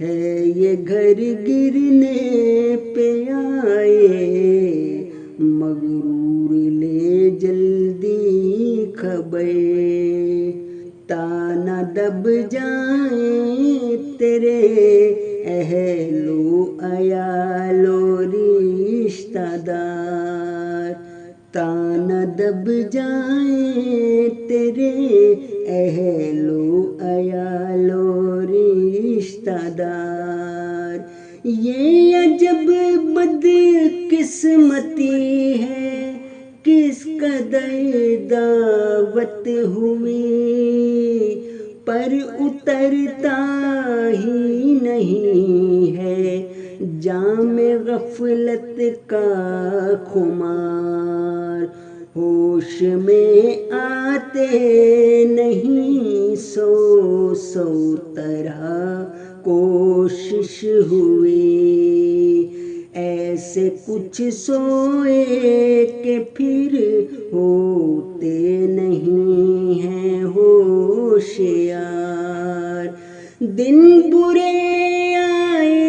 ہے یہ گھر گرنے پہ آئے، مغرور لے جلدی خبر، تانا دب جائیں تیرے اہل و عیال و رشتہ دار، تانا دب جائیں تیرے اہل و عیال و رشتہ دار۔ یہ عجب بدقسمتی ہے، کس قدر دعوت ہوئی پر اترتا ہی نہیں ہے جام غفلت کا خمار، ہوش میں آتے نہیں سو طرح کوشش ہوئی، ایسے کچھ سوئے کہ پھر ہوتے نہیں ہیں ہوشیار، دن برے آئے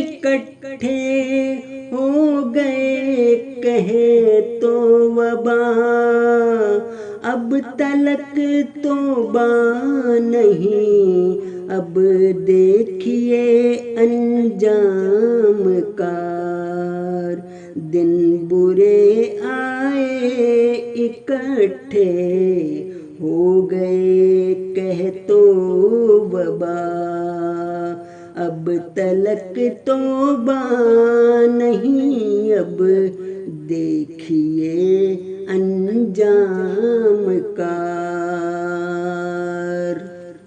اکٹھے ہو گئے کہے تو وبا، اب تلک توبہ نہیں اب دیکھیے انجام کار، دن برے آئے اکٹھے ہو گئے کہہ تو وبا، اب تلک توبہ نہیں اب دیکھیے انجام کا۔